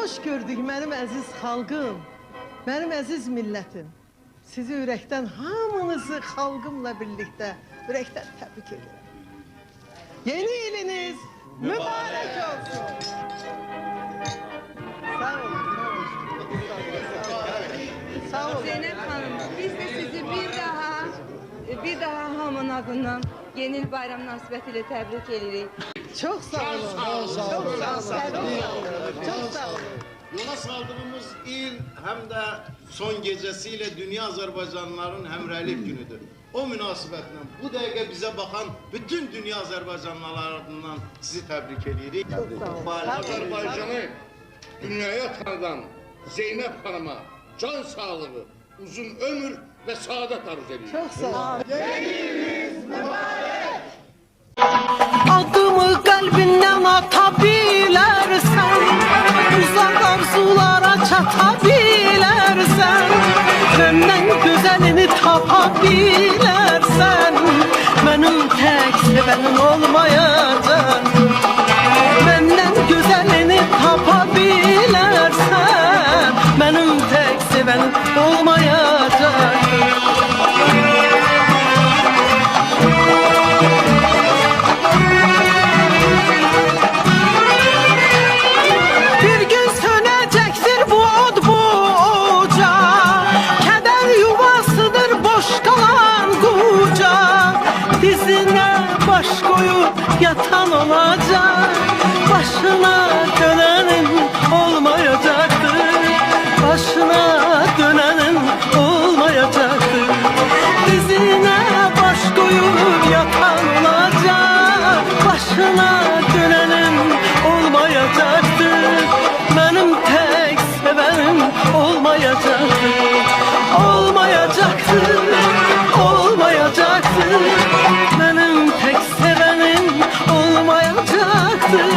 Hoş gördük mənim əziz xalqım, mənim əziz millətim. Sizi ürəkdən hamınızı xalqımla birlikdə ürəkdən təbrik edirəm. Yeni iliniz mübarək olsun. Sağ olun. Sağ olun. Zeynep Hanım, biz de sizi bir daha hamının adından yeni il bayram münasibətiyle təbrik edirik. Çok sağ olun. Çok sağ olun. Çok sağ olun. Yola saldığımız il hem de son gecesiyle Dünya Azerbaycanlıların hemreylik günüdür. O münasibetle bu dakika bize bakan bütün dünya Azerbaycanlılarından sizi tebrik ediyoruz. Azerbaycan'ı dünyaya tanıdan Zeynep Hanım'a can sağlığı, uzun ömür ve saadet arz ediyoruz. Çok sağ olun. Adımı kalbinden atabilirsen, uzak arzulara çatabilirsen, benden güzelini tapabilirsen, benim tek sevenim olmayacak. Benden güzelini tapabilirsen, benim tek sevenim olmayacak. Baş koyup yatan olacak, başına dönenin olmayacaktır. Başına dönenin olmayacaktır. Dizine baş koyup yatan olacak, başına dönenin olmayacaktır. Benim tek sevenim olmayacaktır. Olmayacaktır, olmayacaktır. Benim tek sevenim olmayacaktır.